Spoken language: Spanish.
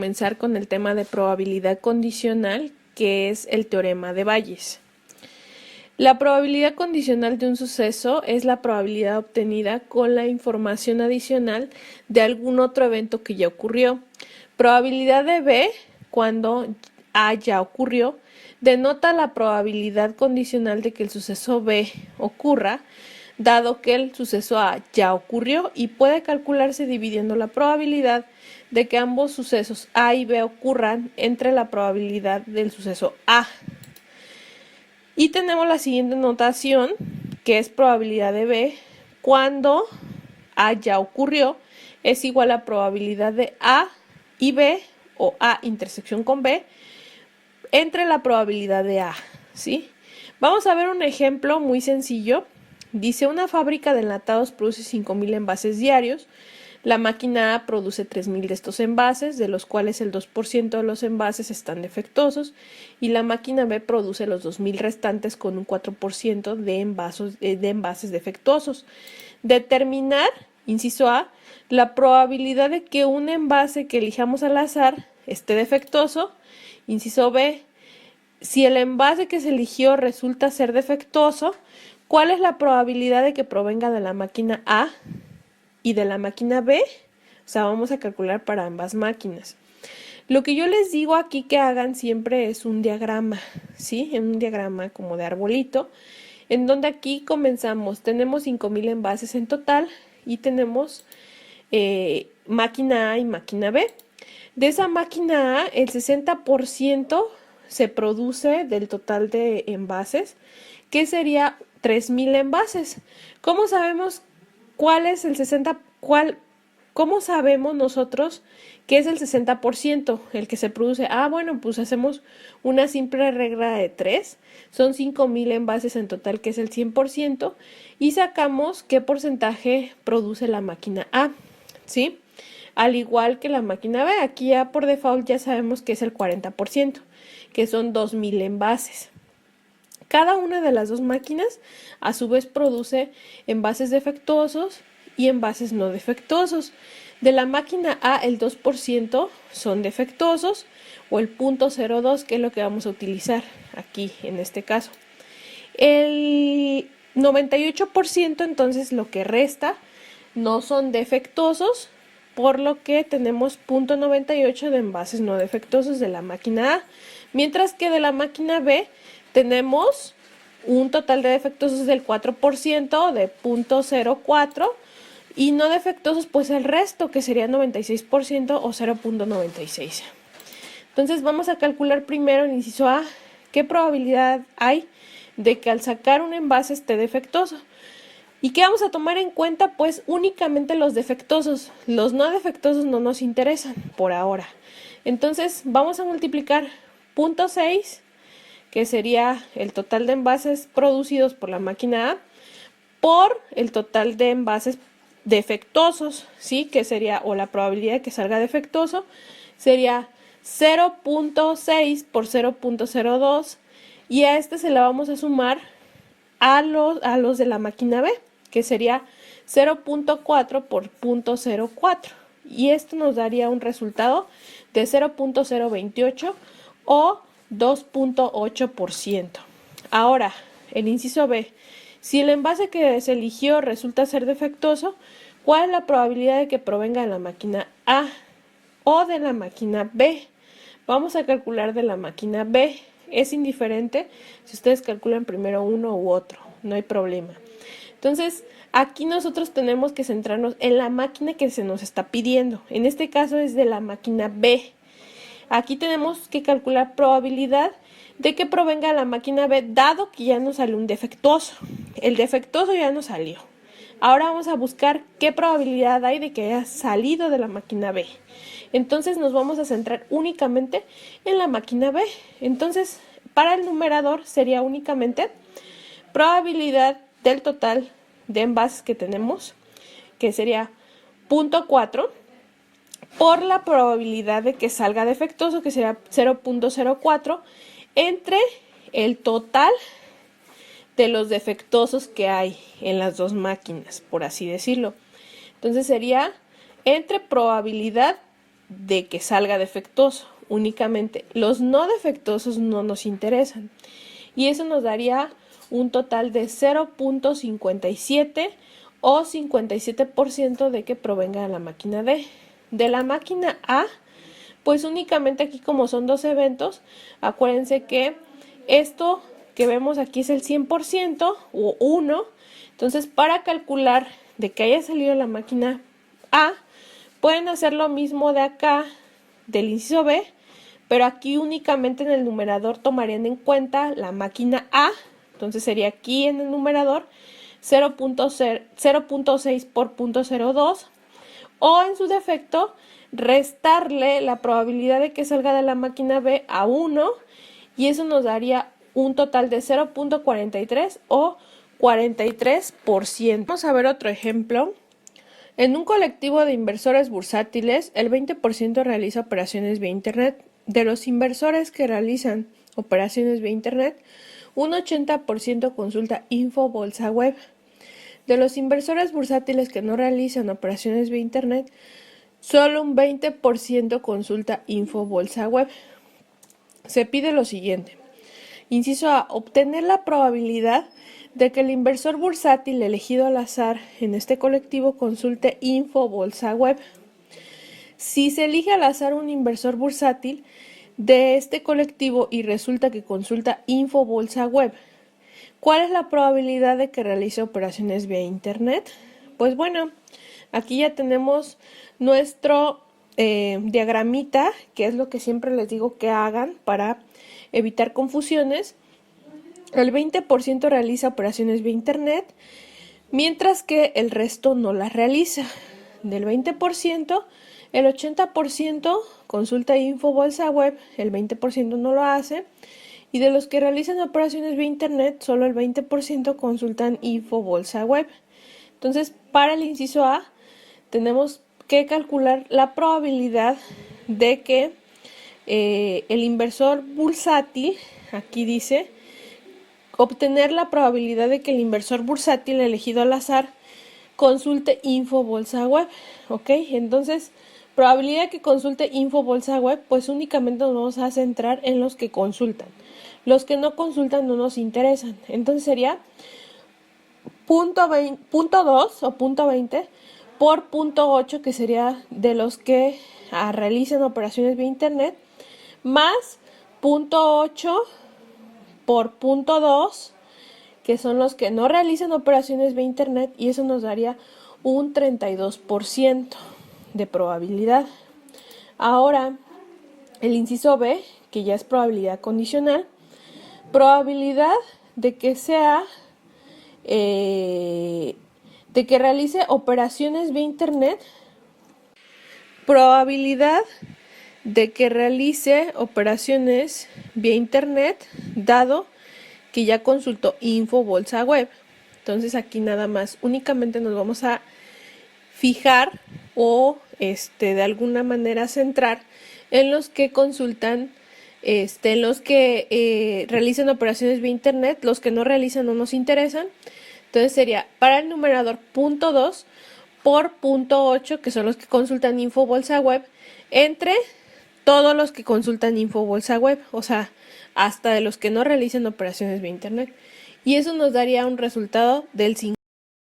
Comenzar con el tema de probabilidad condicional, que es el teorema de Bayes. La probabilidad condicional de un suceso es la probabilidad obtenida con la información adicional de algún otro evento que ya ocurrió. Probabilidad de B, cuando A ya ocurrió, denota la probabilidad condicional de que el suceso B ocurra, dado que el suceso A ya ocurrió, y puede calcularse dividiendo la probabilidad de que ambos sucesos A y B ocurran entre la probabilidad del suceso A. Y tenemos la siguiente notación, que es probabilidad de B, cuando A ya ocurrió, es igual a probabilidad de A y B, o A intersección con B, entre la probabilidad de A, ¿sí? Vamos a ver un ejemplo muy sencillo. Dice, una fábrica de enlatados produce 5,000 envases diarios. La máquina A produce 3,000 de estos envases, de los cuales el 2% de los envases están defectuosos, y la máquina B produce los 2,000 restantes con un 4% de envases defectuosos. Determinar, inciso A, la probabilidad de que un envase que elijamos al azar esté defectuoso. Inciso B, si el envase que se eligió resulta ser defectuoso, ¿cuál es la probabilidad de que provenga de la máquina A y de la máquina B? O sea, vamos a calcular para ambas máquinas. Lo que yo les digo aquí que hagan siempre es un diagrama, ¿sí? En un diagrama como de arbolito, en donde aquí comenzamos, tenemos 5,000 envases en total y tenemos máquina A y máquina B. De esa máquina A, el 60% se produce del total de envases, que sería 3,000 envases. ¿Cómo sabemos cuál es el 60%? ¿Cómo sabemos nosotros qué es el 60% el que se produce? Bueno, pues hacemos una simple regla de 3. Son 5,000 envases en total, que es el 100%, y sacamos qué porcentaje produce la máquina A, ¿sí? Al igual que la máquina B, aquí ya por default ya sabemos que es el 40%, que son 2,000 envases. Cada una de las dos máquinas a su vez produce envases defectuosos y envases no defectuosos. De la máquina A, el 2% son defectuosos, o el 0.02, que es lo que vamos a utilizar aquí en este caso. El 98%, entonces, lo que resta no son defectuosos, por lo que tenemos 0.98 de envases no defectuosos de la máquina A, mientras que de la máquina B tenemos un total de defectuosos del 4%, de 0.04, y no defectuosos pues el resto, que sería 96% o 0.96. Entonces vamos a calcular primero en inciso A qué probabilidad hay de que al sacar un envase esté defectuoso. ¿Y qué vamos a tomar en cuenta? Pues únicamente los defectuosos. Los no defectuosos no nos interesan por ahora. Entonces vamos a multiplicar 0.6, que sería el total de envases producidos por la máquina A, por el total de envases defectuosos, ¿sí? Que sería, o la probabilidad de que salga defectuoso, sería 0.6 por 0.02, y a este se le vamos a sumar a los de la máquina B, que sería 0.4 por 0.04, y esto nos daría un resultado de 0.028 o 2.8%. Ahora, el inciso B, si el envase que se eligió resulta ser defectuoso, ¿cuál es la probabilidad de que provenga de la máquina A o de la máquina B? Vamos a calcular de la máquina B. Es indiferente si ustedes calculan primero uno u otro, no hay problema. Entonces, aquí nosotros tenemos que centrarnos en la máquina que se nos está pidiendo. En este caso es de la máquina B. Aquí tenemos que calcular probabilidad de que provenga de la máquina B, dado que ya nos salió un defectuoso. El defectuoso ya nos salió. Ahora vamos a buscar qué probabilidad hay de que haya salido de la máquina B. Entonces nos vamos a centrar únicamente en la máquina B. Entonces, para el numerador sería únicamente probabilidad del total de envases que tenemos, que sería 0.4, por la probabilidad de que salga defectuoso, que sería 0.04, entre el total de los defectuosos que hay en las dos máquinas, por así decirlo. Entonces sería entre probabilidad de que salga defectuoso únicamente. Los no defectuosos no nos interesan. Y eso nos daría un total de 0.57 o 57% de que provenga de la máquina D. De la máquina A, pues únicamente aquí como son dos eventos, acuérdense que esto que vemos aquí es el 100% o 1. Entonces, para calcular de que haya salido la máquina A, pueden hacer lo mismo de acá, del inciso B, pero aquí únicamente en el numerador tomarían en cuenta la máquina A. Entonces sería aquí en el numerador 0.6 por 0.02, o en su defecto restarle la probabilidad de que salga de la máquina B a 1, y eso nos daría un total de 0.43 o 43%. Vamos a ver otro ejemplo. En un colectivo de inversores bursátiles, el 20% realiza operaciones vía Internet. De los inversores que realizan operaciones vía Internet, un 80% consulta info bolsa web. De los inversores bursátiles que no realizan operaciones vía Internet, solo un 20% consulta info bolsa web. Se pide lo siguiente. Inciso A, obtener la probabilidad de que el inversor bursátil elegido al azar en este colectivo consulte info bolsa web. Si se elige al azar un inversor bursátil de este colectivo y resulta que consulta info bolsa web, ¿cuál es la probabilidad de que realice operaciones vía Internet? Pues bueno, aquí ya tenemos nuestro diagramita, que es lo que siempre les digo que hagan para evitar confusiones. El 20% realiza operaciones vía Internet, mientras que el resto no las realiza. Del 20%, el 80% consulta info bolsa web, el 20% no lo hace. Y de los que realizan operaciones vía Internet, solo el 20% consultan info bolsa web. Entonces, para el inciso A, tenemos que calcular la probabilidad de que el inversor bursátil, aquí dice, obtener la probabilidad de que el inversor bursátil elegido al azar consulte info bolsa web. ¿Ok? Entonces, probabilidad de que consulte info bolsa web, pues únicamente nos vamos a centrar en los que consultan. Los que no consultan no nos interesan. Entonces sería punto 2 o punto 20 por punto 8, que sería de los que realizan operaciones vía Internet, más punto 8 por punto 2, que son los que no realizan operaciones vía Internet, y eso nos daría un 32% de probabilidad. Ahora, el inciso B, que ya es probabilidad condicional, probabilidad de que sea de que realice operaciones vía Internet, probabilidad de que realice operaciones vía Internet, dado que ya consultó info bolsa web. Entonces aquí nada más únicamente nos vamos a fijar o de alguna manera centrar en los que consultan, en los que realizan operaciones vía Internet. Los que no realizan no nos interesan. Entonces sería para el numerador punto 2 por punto 8, que son los que consultan info bolsa web, entre todos los que consultan info bolsa web, o sea, hasta de los que no realizan operaciones vía Internet. Y eso nos daría un resultado del 5.